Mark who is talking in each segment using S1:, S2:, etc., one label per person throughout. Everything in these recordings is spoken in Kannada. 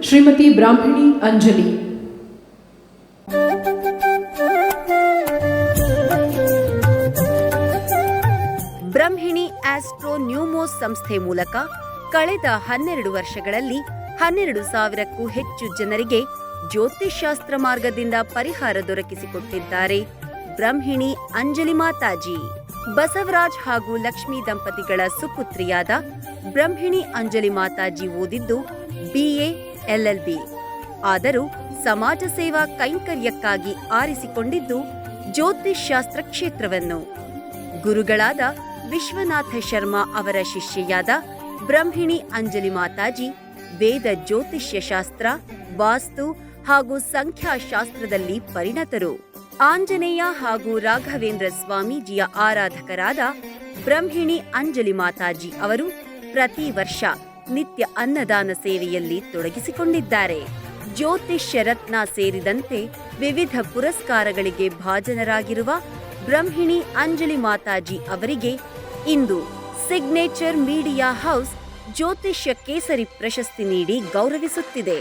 S1: ಶ್ರೀಮತಿ ಬ್ರಾಹ್ಮಣಿ ಅಂಜಲಿ.
S2: ಬ್ರಹ್ಮಿಣಿ ಆಸ್ಟ್ರೋ ನ್ಯೂಮೋಸ್ ಸಂಸ್ಥೆ ಮೂಲಕ ಕಳೆದ 12 ವರ್ಷಗಳಲ್ಲಿ 12,000ಕ್ಕೂ ಹೆಚ್ಚು ಜನರಿಗೆ ಜ್ಯೋತಿಷ್ಶಾಸ್ತ್ರ ಮಾರ್ಗದಿಂದ ಪರಿಹಾರ ದೊರಕಿಸಿಕೊಟ್ಟಿದ್ದಾರೆ ಬ್ರಹ್ಮಿಣಿ ಅಂಜಲಿ ಮಾತಾಜಿ. ಬಸವರಾಜ್ ಹಾಗೂ ಲಕ್ಷ್ಮೀ ದಂಪತಿಗಳ ಸುಪುತ್ರಿಯಾದ ಬ್ರಹ್ಮಿಣಿ ಅಂಜಲಿ ಮಾತಾಜಿ ಓದಿದ್ದು BA LLB. ಆದರೂ ಸಮಾಜ ಸೇವಾ ಕೈಂಕರ್ಯಕ್ಕಾಗಿ ಆರಿಸಿಕೊಂಡಿದ್ದು ಜ್ಯೋತಿಷ್ಶಾಸ್ತ್ರ ಕ್ಷೇತ್ರವನ್ನು. ಗುರುಗಳಾದ ವಿಶ್ವನಾಥ ಶರ್ಮಾ ಅವರ ಶಿಷ್ಯೆಯಾದ ಬ್ರಹ್ಮಿಣಿ ಅಂಜಲಿ ಮಾತಾಜಿ ವೇದ ಜ್ಯೋತಿಷ್ಯ ಶಾಸ್ತ್ರ, ವಾಸ್ತು ಹಾಗೂ ಸಂಖ್ಯಾಶಾಸ್ತ್ರದಲ್ಲಿ ಪರಿಣತರು. ಆಂಜನೇಯ ಹಾಗೂ ರಾಘವೇಂದ್ರ ಸ್ವಾಮೀಜಿಯ ಆರಾಧಕರಾದ ಬ್ರಹ್ಮಿಣಿ ಅಂಜಲಿ ಮಾತಾಜಿ ಅವರು ಪ್ರತಿ ವರ್ಷ ನಿತ್ಯ ಅನ್ನದಾನ ಸೇವೆಯಲ್ಲಿ ತೊಡಗಿಸಿಕೊಂಡಿದ್ದಾರೆ. ಜ್ಯೋತಿಷ್ಯ ರತ್ನ ಸೇರಿದಂತೆ ವಿವಿಧ ಪುರಸ್ಕಾರಗಳಿಗೆ ಭಾಜನರಾಗಿರುವ ಬ್ರಹ್ಮಿಣಿ ಅಂಜಲಿ ಮಾತಾಜಿ ಅವರಿಗೆ ಇಂದು ಸಿಗ್ನೇಚರ್ ಮೀಡಿಯಾ ಹೌಸ್ ಜ್ಯೋತಿಷ್ಯ ಕೇಸರಿ ಪ್ರಶಸ್ತಿ ನೀಡಿ ಗೌರವಿಸುತ್ತಿದೆ.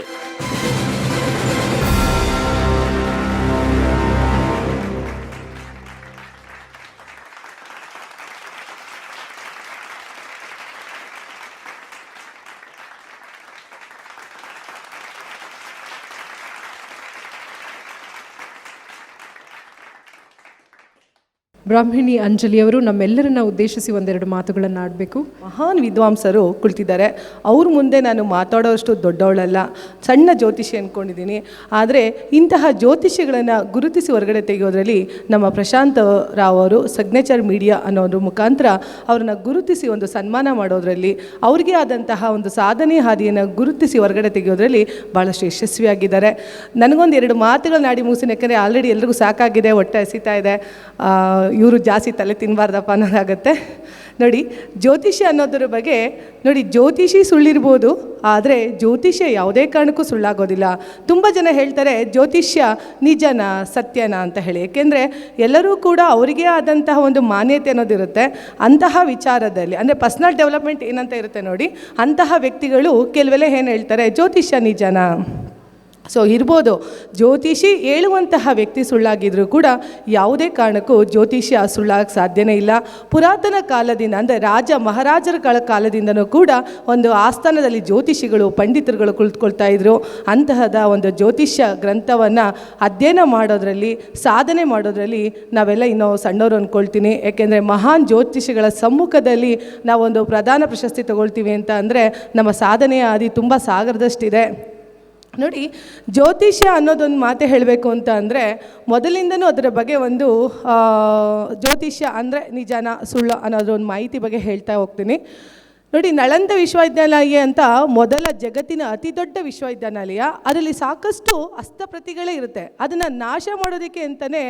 S1: ಬ್ರಾಹ್ಮಿಣಿ ಅಂಜಲಿಯವರು ನಮ್ಮೆಲ್ಲರನ್ನ ಉದ್ದೇಶಿಸಿ ಒಂದೆರಡು ಮಾತುಗಳನ್ನು ಆಡಬೇಕು.
S3: ಮಹಾನ್ ವಿದ್ವಾಂಸರು ಕುಳಿತಿದ್ದಾರೆ. ಅವ್ರ ಮುಂದೆ ನಾನು ಮಾತಾಡೋಷ್ಟು ದೊಡ್ಡವಳಲ್ಲ, ಸಣ್ಣ ಜ್ಯೋತಿಷಿ ಅಂದ್ಕೊಂಡಿದ್ದೀನಿ. ಆದರೆ ಇಂತಹ ಜ್ಯೋತಿಷಿಗಳನ್ನು ಗುರುತಿಸಿ ಹೊರಗಡೆ ತೆಗೆಯೋದ್ರಲ್ಲಿ ನಮ್ಮ ಪ್ರಶಾಂತ್ ರಾವ್ ಅವರು ಸಿಗ್ನೇಚರ್ ಮೀಡಿಯಾ ಅನ್ನೋದ್ರ ಮುಖಾಂತರ ಅವ್ರನ್ನ ಗುರುತಿಸಿ ಒಂದು ಸನ್ಮಾನ ಮಾಡೋದ್ರಲ್ಲಿ, ಅವ್ರಿಗೆ ಆದಂತಹ ಒಂದು ಸಾಧನೆ ಹಾದಿಯನ್ನು ಗುರುತಿಸಿ ಹೊರಗಡೆ ತೆಗೆಯೋದ್ರಲ್ಲಿ ಭಾಳಷ್ಟು ಯಶಸ್ವಿಯಾಗಿದ್ದಾರೆ. ನನಗೊಂದು 2 ಮಾತುಗಳನ್ನ ಆಡಿ ಮುಗಿಸಿನ, ಯಾಕೆಂದರೆ ಆಲ್ರೆಡಿ ಎಲ್ರಿಗೂ ಸಾಕಾಗಿದೆ, ಹೊಟ್ಟೆ ಹಸಿತಾ ಇದೆ, ಇವರು ಜಾಸ್ತಿ ತಲೆ ತಿನ್ನಬಾರ್ದಪ್ಪ ಅನ್ನೋದಾಗತ್ತೆ. ನೋಡಿ, ಜ್ಯೋತಿಷ್ಯ ಅನ್ನೋದ್ರ ಬಗ್ಗೆ ನೋಡಿ, ಜ್ಯೋತಿಷಿ ಸುಳ್ಳಿರ್ಬೋದು, ಆದರೆ ಜ್ಯೋತಿಷ್ಯ ಯಾವುದೇ ಕಾರಣಕ್ಕೂ ಸುಳ್ಳಾಗೋದಿಲ್ಲ. ತುಂಬ ಜನ ಹೇಳ್ತಾರೆ ಜ್ಯೋತಿಷ್ಯ ನಿಜನಾ ಸತ್ಯನಾ ಅಂತ ಹೇಳಿ. ಏಕೆಂದರೆ ಎಲ್ಲರೂ ಕೂಡ ಅವರಿಗೆ ಆದಂತಹ ಒಂದು ಮಾನ್ಯತೆ ಅನ್ನೋದಿರುತ್ತೆ. ಅಂತಹ ವಿಚಾರದಲ್ಲಿ ಅಂದರೆ ಪರ್ಸ್ನಲ್ ಡೆವಲಪ್ಮೆಂಟ್ ಏನಂತ ಇರುತ್ತೆ ನೋಡಿ, ಅಂತಹ ವ್ಯಕ್ತಿಗಳು ಕೆಲವೆಲ್ಲ ಏನು ಹೇಳ್ತಾರೆ, ಜ್ಯೋತಿಷ್ಯ ನಿಜನಾ. ಸೊ ಇರ್ಬೋದು, ಜ್ಯೋತಿಷಿ ಹೇಳುವಂತಹ ವ್ಯಕ್ತಿ ಸುಳ್ಳಾಗಿದ್ದರೂ ಕೂಡ ಯಾವುದೇ ಕಾರಣಕ್ಕೂ ಜ್ಯೋತಿಷ್ಯ ಸುಳ್ಳಾಗಕ್ಕೆ ಸಾಧ್ಯನೇ ಇಲ್ಲ. ಪುರಾತನ ಕಾಲದಿಂದ ಅಂದರೆ ರಾಜ ಮಹಾರಾಜರ ಕಾಲದಿಂದನೂ ಕೂಡ ಒಂದು ಆಸ್ಥಾನದಲ್ಲಿ ಜ್ಯೋತಿಷಿಗಳು ಪಂಡಿತರುಗಳು ಕುಳಿತುಕೊಳ್ತಾ ಇದ್ರು. ಅಂತಹದ ಒಂದು ಜ್ಯೋತಿಷ್ಯ ಗ್ರಂಥವನ್ನು ಅಧ್ಯಯನ ಮಾಡೋದ್ರಲ್ಲಿ, ಸಾಧನೆ ಮಾಡೋದ್ರಲ್ಲಿ ನಾವೆಲ್ಲ ಇನ್ನೂ ಸಣ್ಣವರು ಅಂದ್ಕೊಳ್ತೀನಿ. ಯಾಕೆಂದರೆ ಮಹಾನ್ ಜ್ಯೋತಿಷಿಗಳ ಸಮ್ಮುಖದಲ್ಲಿ ನಾವೊಂದು ಪ್ರಧಾನ ಪ್ರಶಸ್ತಿ ತಗೊಳ್ತೀವಿ ಅಂತ ಅಂದರೆ ನಮ್ಮ ಸಾಧನೆಯ ಹಾದಿ ತುಂಬ ಸಾಗರದಷ್ಟಿದೆ. ನೋಡಿ, ಜ್ಯೋತಿಷ್ಯ ಅನ್ನೋದೊಂದು ಮಾತೆ ಹೇಳಬೇಕು ಅಂತ ಅಂದರೆ ಮೊದಲಿಂದನೂ ಅದರ ಬಗ್ಗೆ ಒಂದು ಜ್ಯೋತಿಷ್ಯ ಅಂದರೆ ನಿಜಾನ ಸುಳ್ಳು ಅನ್ನೋದ್ರ ಒಂದು ಮಾಹಿತಿ ಬಗ್ಗೆ ಹೇಳ್ತಾ ಹೋಗ್ತೀನಿ. ನೋಡಿ, ನಳಂದ ವಿಶ್ವವಿದ್ಯಾಲಯ ಅಂತ ಮೊದಲ ಜಗತ್ತಿನ ಅತಿ ದೊಡ್ಡ ವಿಶ್ವವಿದ್ಯಾನಿಲಯ. ಅದರಲ್ಲಿ ಸಾಕಷ್ಟು ಹಸ್ತಪ್ರತಿಗಳೇ ಇರುತ್ತೆ. ಅದನ್ನು ನಾಶ ಮಾಡೋದಕ್ಕೆ ಅಂತಲೇ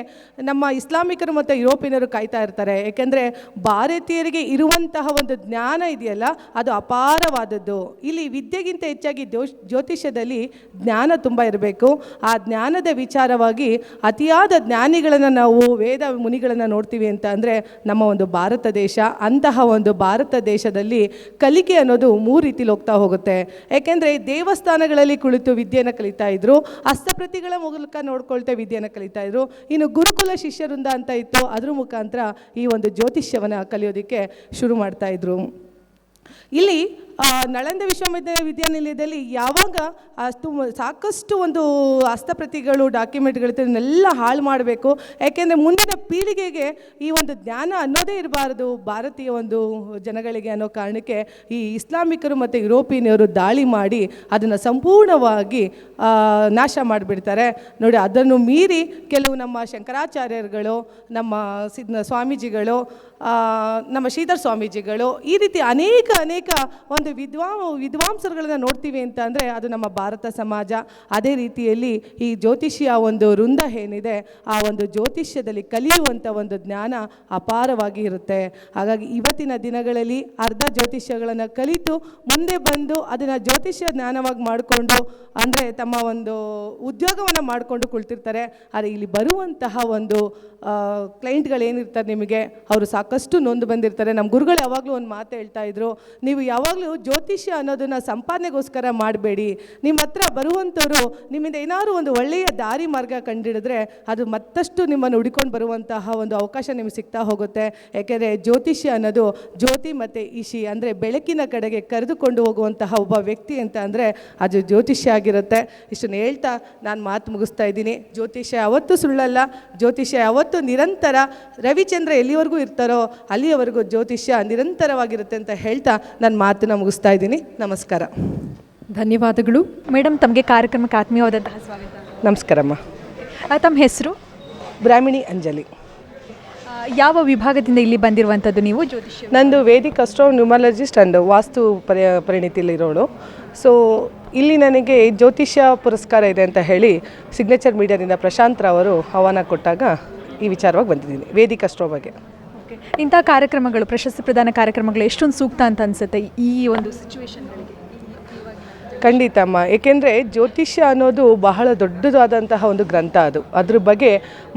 S3: ನಮ್ಮ ಇಸ್ಲಾಮಿಕರು ಮತ್ತು ಯುರೋಪಿಯನರು ಕಾಯ್ತಾ ಇರ್ತಾರೆ. ಏಕೆಂದರೆ ಭಾರತೀಯರಿಗೆ ಇರುವಂತಹ ಒಂದು ಜ್ಞಾನ ಇದೆಯಲ್ಲ, ಅದು ಅಪಾರವಾದದ್ದು. ಇಲ್ಲಿ ವಿದ್ಯೆಗಿಂತ ಹೆಚ್ಚಾಗಿ ಜ್ಯೋತಿಷ್ಯದಲ್ಲಿ ಜ್ಞಾನ ತುಂಬ ಇರಬೇಕು. ಆ ಜ್ಞಾನದ ವಿಚಾರವಾಗಿ ಅತಿಯಾದ ಜ್ಞಾನಿಗಳನ್ನು ನಾವು ವೇದ ಮುನಿಗಳನ್ನು ನೋಡ್ತೀವಿ ಅಂತ ಅಂದರೆ ನಮ್ಮ ಒಂದು ಭಾರತ ದೇಶ. ಅಂತಹ ಒಂದು ಭಾರತ ದೇಶದಲ್ಲಿ ಕಲಿಕೆ ಅನ್ನೋದು 3 ರೀತಿಲಿ ಹೋಗ್ತಾ ಹೋಗುತ್ತೆ. ಯಾಕೆಂದರೆ ದೇವಸ್ಥಾನಗಳಲ್ಲಿ ಕುಳಿತು ವಿದ್ಯೆಯನ್ನು ಕಲಿತಾ ಇದ್ರು, ಹಸ್ತಪ್ರತಿಗಳ ಮೂಲಕ ನೋಡ್ಕೊಳ್ತಾ ವಿದ್ಯೆಯನ್ನು ಕಲಿತಾ ಇದ್ರು. ಇನ್ನು ಗುರುಕುಲ ಶಿಷ್ಯವೃಂದ ಅಂತ ಇತ್ತು, ಅದ್ರ ಮುಖಾಂತರ ಈ ಒಂದು ಜ್ಯೋತಿಷ್ಯವನ್ನು ಕಲಿಯೋದಕ್ಕೆ ಶುರು ಮಾಡ್ತಾ ಇದ್ರು. ಇಲ್ಲಿ ನಳಂದ ವಿಶ್ವವಿದ್ಯಾನಿಲಯದಲ್ಲಿ ಯಾವಾಗ ಸಾಕಷ್ಟು ಒಂದು ಹಸ್ತಪ್ರತಿಗಳು ಡಾಕ್ಯುಮೆಂಟ್ಗಳಿದ್ದನ್ನೆಲ್ಲ ಹಾಳು ಮಾಡಬೇಕು. ಯಾಕೆಂದರೆ ಮುಂದಿನ ಪೀಳಿಗೆಗೆ ಈ ಒಂದು ಜ್ಞಾನ ಅನ್ನೋದೇ ಇರಬಾರ್ದು ಭಾರತೀಯ ಒಂದು ಜನಗಳಿಗೆ ಅನ್ನೋ ಕಾರಣಕ್ಕೆ ಈ ಇಸ್ಲಾಮಿಕರು ಮತ್ತು ಯುರೋಪಿಯನರು ದಾಳಿ ಮಾಡಿ ಅದನ್ನು ಸಂಪೂರ್ಣವಾಗಿ ನಾಶ ಮಾಡಿಬಿಡ್ತಾರೆ. ನೋಡಿ, ಅದನ್ನು ಮೀರಿ ಕೆಲವು ನಮ್ಮ ಶಂಕರಾಚಾರ್ಯರುಗಳು, ನಮ್ಮ ಸ್ವಾಮೀಜಿಗಳು, ನಮ್ಮ ಶ್ರೀಧರ್ ಸ್ವಾಮೀಜಿಗಳು, ಈ ರೀತಿ ಅನೇಕ ಒಂದು ವಿದ್ವಾಂಸರುಗಳನ್ನ ನೋಡ್ತೀವಿ ಅಂತ ಅಂದರೆ ಅದು ನಮ್ಮ ಭಾರತ ಸಮಾಜ. ಅದೇ ರೀತಿಯಲ್ಲಿ ಈ ಜ್ಯೋತಿಷ್ಯ ಒಂದು ವೃಂದ ಏನಿದೆ, ಆ ಒಂದು ಜ್ಯೋತಿಷ್ಯದಲ್ಲಿ ಕಲಿಯುವಂಥ ಒಂದು ಜ್ಞಾನ ಅಪಾರವಾಗಿ ಇರುತ್ತೆ. ಹಾಗಾಗಿ ಇವತ್ತಿನ ದಿನಗಳಲ್ಲಿ ಅರ್ಧ ಜ್ಯೋತಿಷ್ಯಗಳನ್ನು ಕಲಿತು ಮುಂದೆ ಬಂದು ಅದನ್ನು ಜ್ಯೋತಿಷ್ಯ ಜ್ಞಾನವಾಗಿ ಮಾಡಿಕೊಂಡು ಅಂದರೆ ತಮ್ಮ ಒಂದು ಉದ್ಯೋಗವನ್ನು ಮಾಡಿಕೊಂಡು ಕುಳಿತಿರ್ತಾರೆ. ಆದರೆ ಇಲ್ಲಿ ಬರುವಂತಹ ಒಂದು ಕ್ಲೈಂಟ್ಗಳೇನಿರ್ತಾರೆ ನಿಮಗೆ, ಅವರು ಸಾಕಷ್ಟು ನೊಂದು ಬಂದಿರ್ತಾರೆ. ನಮ್ಮ ಗುರುಗಳು ಯಾವಾಗಲೂ ಒಂದು ಮಾತು ಹೇಳ್ತಾ ಇದ್ರು, ನೀವು ಯಾವಾಗಲೂ ಜ್ಯೋತಿಷ್ಯ ಅನ್ನೋದನ್ನು ಸಂಪಾದನೆಗೋಸ್ಕರ ಮಾಡಬೇಡಿ. ನಿಮ್ಮ ಹತ್ರ ಬರುವಂಥವ್ರು ನಿಮ್ಮಿಂದ ಏನಾದರೂ ಒಂದು ಒಳ್ಳೆಯ ದಾರಿ ಮಾರ್ಗ ಕಂಡಿಡಿದ್ರೆ ಅದು ಮತ್ತಷ್ಟು ನಿಮ್ಮನ್ನು ಹುಡ್ಕೊಂಡು ಬರುವಂತಹ ಒಂದು ಅವಕಾಶ ನಿಮಗೆ ಸಿಗ್ತಾ ಹೋಗುತ್ತೆ. ಯಾಕೆಂದರೆ ಜ್ಯೋತಿಷ್ಯ ಅನ್ನೋದು ಜ್ಯೋತಿ ಮತ್ತು ಇಶಿ ಅಂದರೆ ಬೆಳಕಿನ ಕಡೆಗೆ ಕರೆದುಕೊಂಡು ಹೋಗುವಂತಹ ಒಬ್ಬ ವ್ಯಕ್ತಿ ಅಂತ ಅಂದರೆ ಅದು ಜ್ಯೋತಿಷ್ಯ ಆಗಿರುತ್ತೆ. ಇಷ್ಟನ್ನು ಹೇಳ್ತಾ ನಾನು ಮಾತು ಮುಗಿಸ್ತಾ ಇದ್ದೀನಿ. ಜ್ಯೋತಿಷ್ಯ ಯಾವತ್ತೂ ಸುಳ್ಳಲ್ಲ, ಜ್ಯೋತಿಷ್ಯ ಯಾವತ್ತೂ ನಿರಂತರ. ರವಿಚಂದ್ರ ಎಲ್ಲಿವರೆಗೂ ಇರ್ತಾರೋ ಅಲ್ಲಿಯವರೆಗೂ ಜ್ಯೋತಿಷ್ಯ ನಿರಂತರವಾಗಿರುತ್ತೆ ಅಂತ ಹೇಳ್ತಾ ನನ್ನ ಮಾತನ್ನು ಮುಗಿಸ್ತಾ ಇದ್ದೀನಿ. ನಮಸ್ಕಾರ.
S1: ಧನ್ಯವಾದಗಳು
S4: ಮೇಡಮ್. ತಮಗೆ ಕಾರ್ಯಕ್ರಮಕ್ಕೆ ಆತ್ಮೀಯವಾದಂತಹ ಸ್ವಾಗತ.
S3: ನಮಸ್ಕಾರಮ್ಮ.
S4: ತಮ್ಮ ಹೆಸರು?
S3: ಬ್ರಾಹ್ಮಿಣಿ ಅಂಜಲಿ.
S4: ಯಾವ ವಿಭಾಗದಿಂದ ಇಲ್ಲಿ ಬಂದಿರುವಂಥದ್ದು ನೀವು? ಜ್ಯೋತಿಷ್ಯ.
S3: ನಂದು Vedic astro numerologist and vastu ಪರಿಣಿತಿಲಿರೋಳು. ಸೊ ಇಲ್ಲಿ ನನಗೆ ಜ್ಯೋತಿಷ್ಯ ಪುರಸ್ಕಾರ ಇದೆ ಅಂತ ಹೇಳಿ ಸಿಗ್ನೇಚರ್ ಮೀಡಿಯಾದಿಂದ ಪ್ರಶಾಂತ್ ರಾವರು ಆಹ್ವಾನ ಕೊಟ್ಟಾಗ ಈ ವಿಚಾರವಾಗಿ ಬಂದಿದ್ದೀನಿ ವೇದಿಕ್ ಅಸ್ಟ್ರೋ ಬಗ್ಗೆ.
S4: ಓಕೆ, ಇಂಥ ಕಾರ್ಯಕ್ರಮಗಳು, ಪ್ರಶಸ್ತಿ ಪ್ರದಾನ ಕಾರ್ಯಕ್ರಮಗಳು ಎಷ್ಟೊಂದು ಸೂಕ್ತ ಅಂತ ಅನಿಸುತ್ತೆ ಈ ಒಂದು ಸಿಚುವೇಶನ್ಗಳಿಗೆ?
S3: ಖಂಡಿತಮ್ಮ. ಏಕೆಂದರೆ ಜ್ಯೋತಿಷ್ಯ ಅನ್ನೋದು ಬಹಳ ದೊಡ್ಡದಾದಂತಹ ಒಂದು ಗ್ರಂಥ. ಅದ್ರ ಬಗ್ಗೆ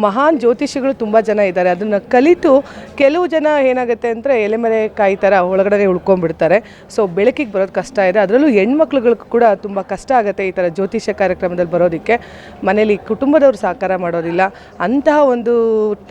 S3: ಮಹಾನ್ ಜ್ಯೋತಿಷಿಗಳು ತುಂಬ ಜನ ಇದ್ದಾರೆ. ಅದನ್ನು ಕಲಿತು ಕೆಲವು ಜನ ಏನಾಗುತ್ತೆ ಅಂದರೆ ಎಲೆಮರೆ ಕಾಯಿ ಥರ ಒಳಗಡೆ ಉಳ್ಕೊಂಡ್ಬಿಡ್ತಾರೆ. ಸೊ ಬೆಳಕಿಗೆ ಬರೋದು ಕಷ್ಟ ಇದೆ. ಅದರಲ್ಲೂ ಹೆಣ್ಮಕ್ಳುಗಳಿಗೆ ಕೂಡ ತುಂಬ ಕಷ್ಟ ಆಗುತ್ತೆ ಈ ಥರ ಜ್ಯೋತಿಷ್ಯ ಕಾರ್ಯಕ್ರಮದಲ್ಲಿ ಬರೋದಕ್ಕೆ. ಮನೇಲಿ ಕುಟುಂಬದವರು ಸಹಕಾರ ಮಾಡೋದಿಲ್ಲ. ಅಂತಹ ಒಂದು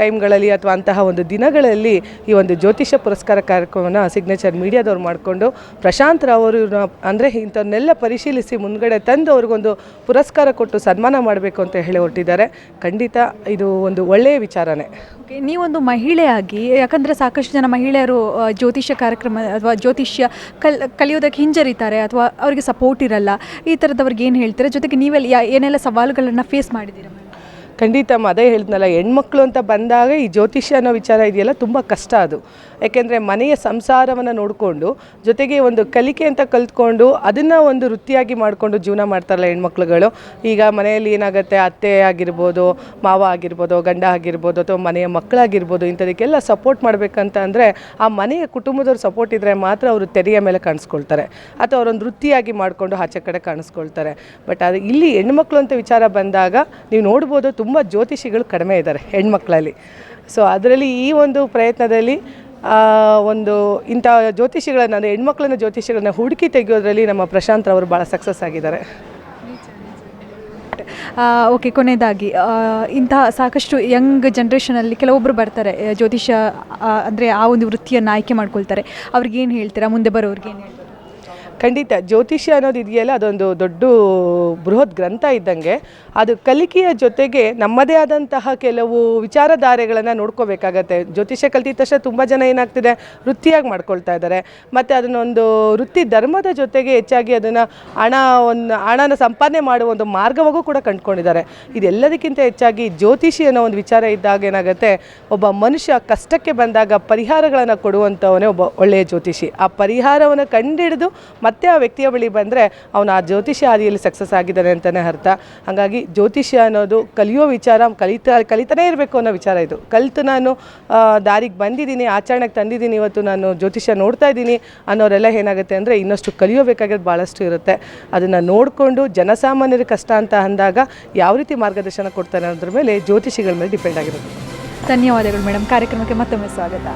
S3: ಟೈಮ್ಗಳಲ್ಲಿ ಅಥವಾ ಅಂತಹ ಒಂದು ದಿನಗಳಲ್ಲಿ ಈ ಒಂದು ಜ್ಯೋತಿಷ್ಯ ಪುರಸ್ಕಾರ ಕಾರ್ಯಕ್ರಮನ ಸಿಗ್ನೇಚರ್ ಮೀಡಿಯಾದವ್ರು ಮಾಡಿಕೊಂಡು ಪ್ರಶಾಂತ್ ರಾವ್ ಅವರು ಅಂದರೆ ಇಂಥವನ್ನೆಲ್ಲ ಪರಿಶೀಲಿಸಿ ಮುಂದ್ಗಡೆ ತಂದು ಅವ್ರಿಗೊಂದು ಪುರಸ್ಕಾರ ಕೊಟ್ಟು ಸನ್ಮಾನ ಮಾಡಬೇಕು ಅಂತ ಹೇಳಿ ಹೊರಟಿದ್ದಾರೆ. ಖಂಡಿತ ಇದು ಒಂದು ಒಳ್ಳೆಯ ವಿಚಾರನೇ.
S4: ಓಕೆ, ನೀವೊಂದು ಮಹಿಳೆಯಾಗಿ, ಯಾಕಂದರೆ ಸಾಕಷ್ಟು ಜನ ಮಹಿಳೆಯರು ಜ್ಯೋತಿಷ್ಯ ಕಾರ್ಯಕ್ರಮ ಅಥವಾ ಜ್ಯೋತಿಷ್ಯ ಕಲಿಯೋದಕ್ಕೆ ಹಿಂಜರಿತಾರೆ ಅಥವಾ ಅವರಿಗೆ ಸಪೋರ್ಟ್ ಇರಲ್ಲ. ಈ ಥರದವ್ರಿಗೆ ಏನು ಹೇಳ್ತೀರಾ? ಜೊತೆಗೆ ನೀವೆಲ್ಲ ಏನೆಲ್ಲ ಸವಾಲುಗಳನ್ನು ಫೇಸ್ ಮಾಡಿದ್ದೀರಾ?
S3: ಖಂಡಿತ ಅದೇ ಹೇಳಿದ್ನಲ್ಲ, ಹೆಣ್ಮಕ್ಳು ಅಂತ ಬಂದಾಗ ಈ ಜ್ಯೋತಿಷ್ಯ ಅನ್ನೋ ವಿಚಾರ ಇದೆಯಲ್ಲ ತುಂಬ ಕಷ್ಟ ಅದು. ಯಾಕೆಂದರೆ ಮನೆಯ ಸಂಸಾರವನ್ನು ನೋಡಿಕೊಂಡು ಜೊತೆಗೆ ಒಂದು ಕಲಿಕೆ ಅಂತ ಕಲ್ತ್ಕೊಂಡು ಅದನ್ನು ಒಂದು ವೃತ್ತಿಯಾಗಿ ಮಾಡಿಕೊಂಡು ಜೀವನ ಮಾಡ್ತಾರಲ್ಲ ಹೆಣ್ಮಕ್ಳುಗಳು. ಈಗ ಮನೆಯಲ್ಲಿ ಏನಾಗುತ್ತೆ, ಅತ್ತೆ ಆಗಿರ್ಬೋದು, ಮಾವ ಆಗಿರ್ಬೋದು, ಗಂಡ ಆಗಿರ್ಬೋದು, ಅಥವಾ ಮನೆಯ ಮಕ್ಕಳಾಗಿರ್ಬೋದು, ಇಂಥದಕ್ಕೆಲ್ಲ ಸಪೋರ್ಟ್ ಮಾಡಬೇಕಂತ ಅಂದರೆ ಆ ಮನೆಯ ಕುಟುಂಬದವ್ರು ಸಪೋರ್ಟ್ ಇದ್ದರೆ ಮಾತ್ರ ಅವರು ತೆರೆಯ ಮೇಲೆ ಕಾಣಿಸ್ಕೊಳ್ತಾರೆ ಅಥವಾ ಅವರೊಂದು ವೃತ್ತಿಯಾಗಿ ಮಾಡಿಕೊಂಡು ಆಚೆ ಕಡೆ ಕಾಣಿಸ್ಕೊಳ್ತಾರೆ. ಬಟ್ ಅದು ಇಲ್ಲಿ ಹೆಣ್ಮಕ್ಳು ಅಂತ ವಿಚಾರ ಬಂದಾಗ ನೀವು ನೋಡ್ಬೋದು ತುಂಬ ಜ್ಯೋತಿಷಿಗಳು ಕಡಿಮೆ ಇದ್ದಾರೆ ಹೆಣ್ಮಕ್ಳಲ್ಲಿ. ಸೊ ಅದರಲ್ಲಿ ಈ ಒಂದು ಪ್ರಯತ್ನದಲ್ಲಿ ಒಂದು ಇಂಥ ಜ್ಯೋತಿಷಿಗಳನ್ನು ಅಂದರೆ ಹೆಣ್ಮಕ್ಳನ್ನ ಜ್ಯೋತಿಷಿಗಳನ್ನ ಹುಡುಕಿ ತೆಗೆಯೋದ್ರಲ್ಲಿ ನಮ್ಮ ಪ್ರಶಾಂತ್ ಅವರು ಭಾಳ ಸಕ್ಸಸ್ ಆಗಿದ್ದಾರೆ.
S4: ಓಕೆ, ಕೊನೆಯದಾಗಿ ಇಂತಹ ಸಾಕಷ್ಟು ಯಂಗ್ ಜನ್ರೇಷನಲ್ಲಿ ಕೆಲವೊಬ್ಬರು ಬರ್ತಾರೆ ಜ್ಯೋತಿಷ್ಯ ಅಂದರೆ ಆ ಒಂದು ವೃತ್ತಿಯನ್ನು ಆಯ್ಕೆ ಮಾಡ್ಕೊಳ್ತಾರೆ. ಅವ್ರಿಗೇನು ಹೇಳ್ತೀರಾ? ಮುಂದೆ ಬರೋರಿಗೆ ಏನು ಹೇಳ್ತೀರಾ?
S3: ಖಂಡಿತ ಜ್ಯೋತಿಷ್ಯ ಅನ್ನೋದು ಇದೆಯಲ್ಲ, ಅದೊಂದು ದೊಡ್ಡ ಬೃಹತ್ ಗ್ರಂಥ ಇದ್ದಂಗೆ. ಅದು ಕಲಿಕೆಯ ಜೊತೆಗೆ ನಮ್ಮದೇ ಆದಂತಹ ಕೆಲವು ವಿಚಾರಧಾರೆಗಳನ್ನು ನೋಡ್ಕೋಬೇಕಾಗತ್ತೆ. ಜ್ಯೋತಿಷ್ಯ ಕಲ್ತಿದ ತಕ್ಷಣ ತುಂಬ ಜನ ಏನಾಗ್ತಿದೆ, ವೃತ್ತಿಯಾಗಿ ಮಾಡ್ಕೊಳ್ತಾ ಇದ್ದಾರೆ. ಮತ್ತು ಅದನ್ನೊಂದು ವೃತ್ತಿ ಧರ್ಮದ ಜೊತೆಗೆ ಹೆಚ್ಚಾಗಿ ಅದನ್ನು ಹಣನ ಸಂಪಾದನೆ ಮಾಡುವ ಒಂದು ಮಾರ್ಗವಾಗೂ ಕೂಡ ಕಂಡುಕೊಂಡಿದ್ದಾರೆ. ಇದೆಲ್ಲದಕ್ಕಿಂತ ಹೆಚ್ಚಾಗಿ ಜ್ಯೋತಿಷಿ ಅನ್ನೋ ಒಂದು ವಿಚಾರ ಇದ್ದಾಗ ಏನಾಗುತ್ತೆ, ಒಬ್ಬ ಮನುಷ್ಯ ಕಷ್ಟಕ್ಕೆ ಬಂದಾಗ ಪರಿಹಾರಗಳನ್ನು ಕೊಡುವಂಥವನೇ ಒಬ್ಬ ಒಳ್ಳೆಯ ಜ್ಯೋತಿಷಿ. ಆ ಪರಿಹಾರವನ್ನು ಕಂಡುಹಿಡಿದು ಮತ್ತೆ ಆ ವ್ಯಕ್ತಿಯ ಬಳಿ ಬಂದರೆ ಅವನು ಆ ಜ್ಯೋತಿಷ್ಯ ಹಾದಿಯಲ್ಲಿ ಸಕ್ಸಸ್ ಆಗಿದ್ದಾನೆ ಅಂತಲೇ ಅರ್ಥ. ಹಾಗಾಗಿ ಜ್ಯೋತಿಷ್ಯ ಅನ್ನೋದು ಕಲಿಯೋ ವಿಚಾರ, ಕಲಿತಾನೇ ಇರಬೇಕು ಅನ್ನೋ ವಿಚಾರ ಇದು. ಕಲಿತು ನಾನು ದಾರಿಗೆ ಬಂದಿದ್ದೀನಿ, ಆಚರಣೆಗೆ ತಂದಿದ್ದೀನಿ, ಇವತ್ತು ನಾನು ಜ್ಯೋತಿಷ್ಯ ನೋಡ್ತಾ ಇದ್ದೀನಿ ಅನ್ನೋರೆಲ್ಲ ಏನಾಗುತ್ತೆ ಅಂದರೆ ಇನ್ನಷ್ಟು ಕಲಿಯೋಬೇಕಾಗಿರೋದು ಭಾಳಷ್ಟು ಇರುತ್ತೆ. ಅದನ್ನು ನೋಡಿಕೊಂಡು ಜನಸಾಮಾನ್ಯರಿಗೆ ಕಷ್ಟ ಅಂತ ಅಂದಾಗ ಯಾವ ರೀತಿ ಮಾರ್ಗದರ್ಶನ ಕೊಡ್ತಾರೆ ಅನ್ನೋದ್ರ ಮೇಲೆ ಜ್ಯೋತಿಷಿಗಳ ಮೇಲೆ ಡಿಪೆಂಡ್ ಆಗಿರುತ್ತೆ.
S4: ಧನ್ಯವಾದಗಳು ಮೇಡಮ್. ಕಾರ್ಯಕ್ರಮಕ್ಕೆ ಮತ್ತೊಮ್ಮೆ ಸ್ವಾಗತ.